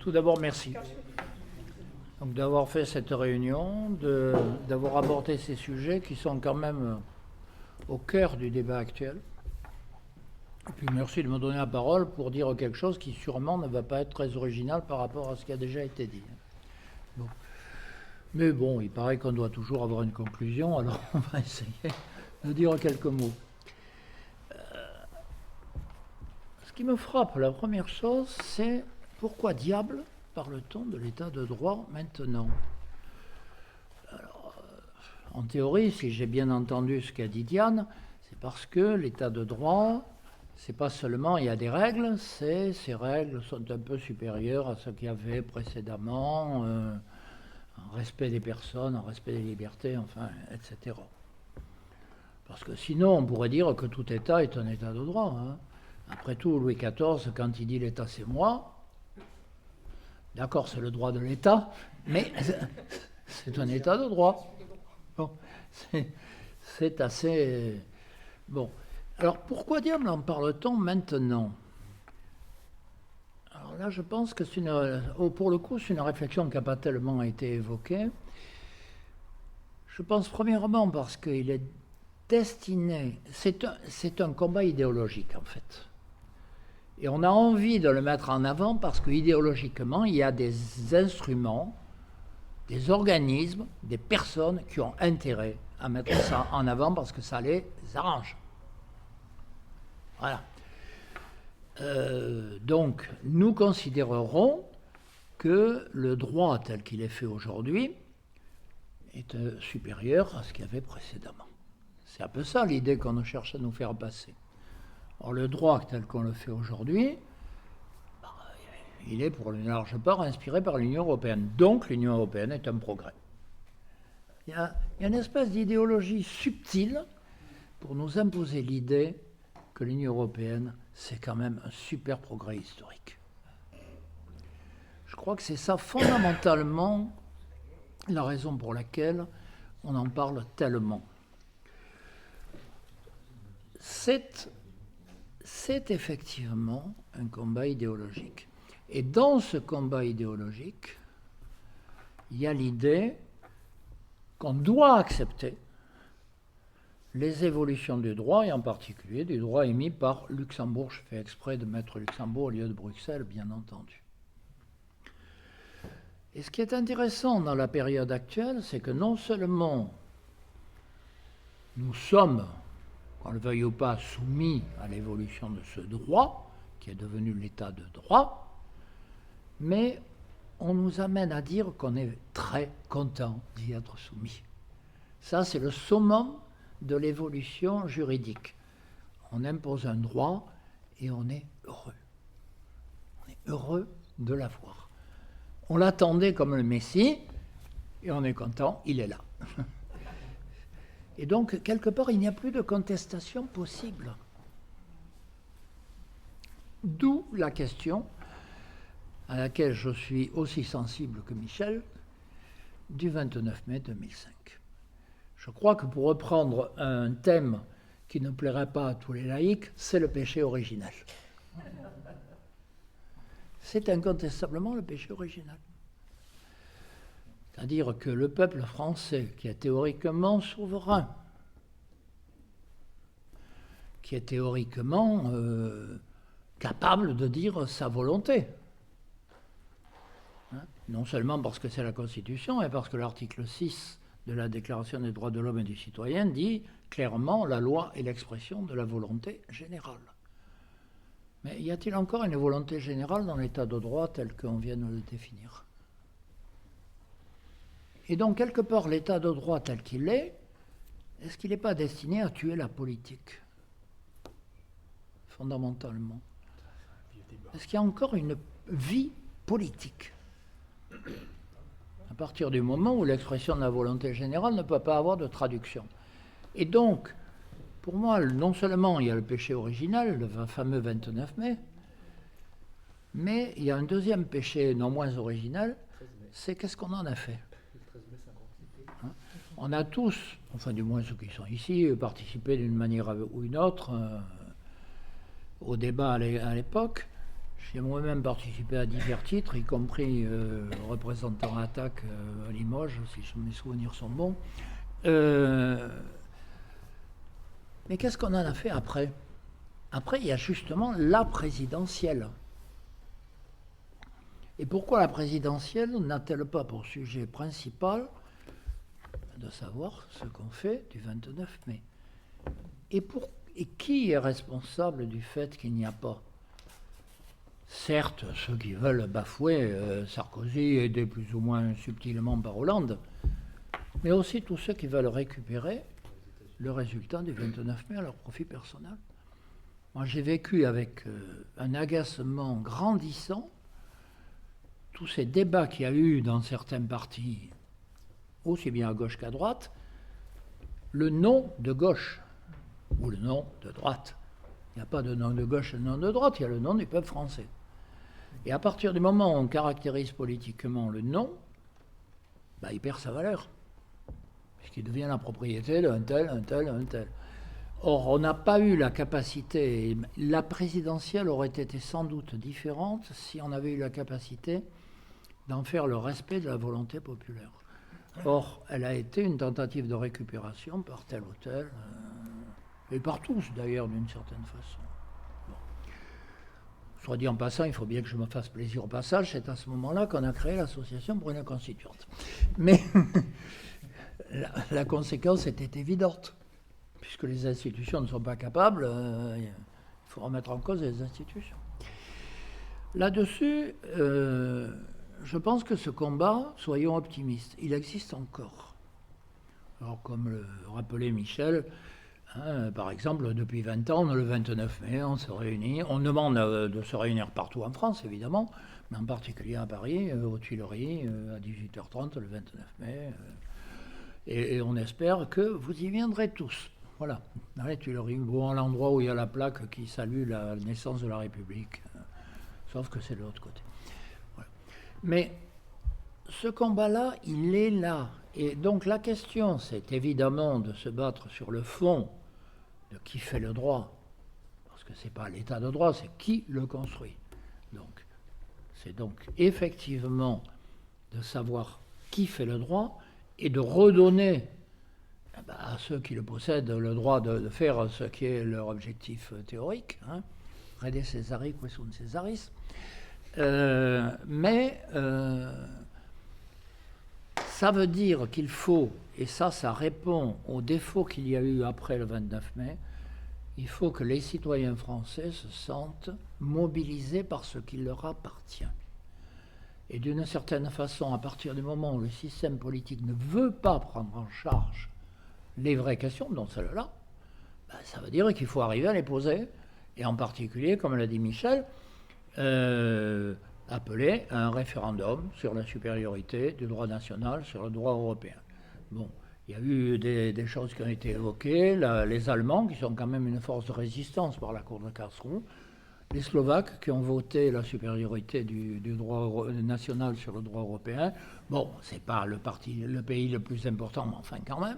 Tout d'abord, merci. Donc d'avoir fait cette réunion, d'avoir abordé ces sujets qui sont quand même au cœur du débat actuel. Et puis merci de me donner la parole pour dire quelque chose qui sûrement ne va pas être très original par rapport à ce qui a déjà été dit. Bon. Mais bon, il paraît qu'on doit toujours avoir une conclusion, alors on va essayer de dire quelques mots. Ce qui me frappe, la première chose, c'est pourquoi diable parle-t-on de l'état de droit maintenant ? Alors, en théorie, si j'ai bien entendu ce qu'a dit Diane, c'est parce que l'état de droit, c'est pas seulement il y a des règles, ces règles sont un peu supérieures à ce qu'il y avait précédemment, en respect des personnes, en respect des libertés, enfin, etc. Parce que sinon, on pourrait dire que tout État est un état de droit. Hein. Après tout, Louis XIV, quand il dit l'État c'est moi, d'accord, c'est le droit de l'État, mais c'est un état de droit. Bon, c'est assez... Bon. Alors, pourquoi diable en parle-t-on maintenant ? Alors là, je pense que pour le coup, c'est une réflexion qui n'a pas tellement été évoquée. Je pense premièrement parce qu'il est destiné... C'est un combat idéologique, en fait. Et on a envie de le mettre en avant parce qu'idéologiquement, il y a des instruments, des organismes, des personnes qui ont intérêt à mettre ça en avant parce que ça les arrange. Voilà. Donc, nous considérerons que le droit tel qu'il est fait aujourd'hui est supérieur à ce qu'il y avait précédemment. C'est un peu ça l'idée qu'on cherche à nous faire passer. Or, le droit tel qu'on le fait aujourd'hui, il est pour une large part inspiré par l'Union européenne. Donc, l'Union européenne est un progrès. Il y a une espèce d'idéologie subtile pour nous imposer l'idée que l'Union européenne, c'est quand même un super progrès historique. Je crois que c'est ça fondamentalement la raison pour laquelle on en parle tellement. C'est effectivement un combat idéologique. Et dans ce combat idéologique, il y a l'idée qu'on doit accepter les évolutions du droit, et en particulier du droit émis par Luxembourg. Je fais exprès de mettre Luxembourg au lieu de Bruxelles, bien entendu. Et ce qui est intéressant dans la période actuelle, c'est que non seulement nous sommes, qu'on le veuille ou pas, soumis à l'évolution de ce droit, qui est devenu l'état de droit, mais on nous amène à dire qu'on est très content d'y être soumis. Ça, c'est le summum de l'évolution juridique. On impose un droit et on est heureux. On est heureux de l'avoir. On l'attendait comme le Messie et on est content, il est là. Et donc, quelque part, il n'y a plus de contestation possible. D'où la question à laquelle je suis aussi sensible que Michel, du 29 mai 2005. Je crois que pour reprendre un thème qui ne plairait pas à tous les laïcs, c'est le péché originel. C'est incontestablement le péché originel. C'est-à-dire que le peuple français, qui est théoriquement souverain, qui est théoriquement capable de dire sa volonté, hein, non seulement parce que c'est la Constitution, mais parce que l'article 6 de la Déclaration des droits de l'homme et du citoyen dit clairement la loi est l'expression de la volonté générale. Mais y a-t-il encore une volonté générale dans l'état de droit tel qu'on vient de le définir ? Et donc, quelque part, l'état de droit tel qu'il est-ce qu'il n'est pas destiné à tuer la politique ? Fondamentalement. Est-ce qu'il y a encore une vie politique ? À partir du moment où l'expression de la volonté générale ne peut pas avoir de traduction. Et donc, pour moi, non seulement il y a le péché original, le fameux 29 mai, mais il y a un deuxième péché non moins original, c'est qu'est-ce qu'on en a fait ? On a tous, enfin du moins ceux qui sont ici, participé d'une manière ou une autre au débat à l'époque. J'ai moi-même participé à divers titres, y compris représentant attaque à Limoges, si mes souvenirs sont bons. Mais qu'est-ce qu'on en a fait après? Après, il y a justement la présidentielle. Et pourquoi la présidentielle n'a-t-elle pas pour sujet principal de savoir ce qu'on fait du 29 mai? Et qui est responsable du fait qu'il n'y a pas? Certes, ceux qui veulent bafouer Sarkozy, aidés plus ou moins subtilement par Hollande, mais aussi tous ceux qui veulent récupérer le résultat du 29 mai à leur profit personnel. Moi, j'ai vécu avec un agacement grandissant tous ces débats qu'il y a eu dans certains partis, aussi bien à gauche qu'à droite, le non de gauche ou le non de droite. Il n'y a pas de non de gauche et de non de droite, il y a le non du peuple français. Et à partir du moment où on caractérise politiquement le non, il perd sa valeur, puisqu'il devient la propriété d'un tel, un tel, un tel. Or, on n'a pas eu la capacité, la présidentielle aurait été sans doute différente si on avait eu la capacité d'en faire le respect de la volonté populaire. Or, elle a été une tentative de récupération par tel ou tel, et par tous d'ailleurs d'une certaine façon. Bon. Soit dit en passant, il faut bien que je me fasse plaisir au passage, c'est à ce moment-là qu'on a créé l'association pour une constituante. Mais la conséquence était évidente. Puisque les institutions ne sont pas capables, il faut remettre en cause les institutions. Là-dessus, je pense que ce combat, soyons optimistes, il existe encore. Alors, comme le rappelait Michel, par exemple, depuis 20 ans, le 29 mai, on se réunit. On demande de se réunir partout en France, évidemment, mais en particulier à Paris, aux Tuileries, à 18h30, le 29 mai. Et on espère que vous y viendrez tous. Voilà, dans les Tuileries, ou à l'endroit où il y a la plaque qui salue la naissance de la République. Sauf que c'est de l'autre côté. Voilà. Mais ce combat-là, il est là. Et donc la question, c'est évidemment de se battre sur le fond de qui fait le droit. Parce que ce n'est pas l'état de droit, c'est qui le construit. Donc, c'est donc effectivement de savoir qui fait le droit et de redonner à ceux qui le possèdent le droit de faire ce qui est leur objectif théorique, Rede Caesari quae sunt Caesaris. Mais ça veut dire qu'il faut, et ça répond aux défauts qu'il y a eu après le 29 mai, il faut que les citoyens français se sentent mobilisés par ce qui leur appartient. Et d'une certaine façon, à partir du moment où le système politique ne veut pas prendre en charge les vraies questions, dont celle-là, ça veut dire qu'il faut arriver à les poser, et en particulier, comme l'a dit Michel, appeler à un référendum sur la supériorité du droit national sur le droit européen. Bon, il y a eu des choses qui ont été évoquées, les Allemands, qui sont quand même une force de résistance par la Cour de Karlsruhe, les Slovaques qui ont voté la supériorité du droit national sur le droit européen. Bon, c'est pas le pays le plus important, mais enfin quand même,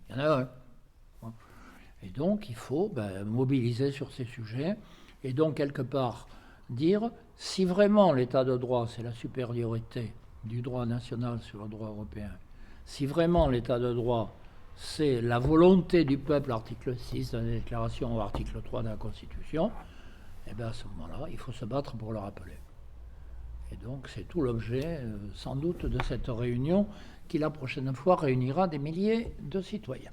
il y en a un. Et donc, il faut mobiliser sur ces sujets et donc, quelque part, dire si vraiment l'état de droit, c'est la supériorité du droit national sur le droit européen, si vraiment l'état de droit, c'est la volonté du peuple, article 6 de la déclaration ou article 3 de la Constitution, à ce moment-là, il faut se battre pour le rappeler. Et donc, c'est tout l'objet, sans doute, de cette réunion qui, la prochaine fois, réunira des milliers de citoyens.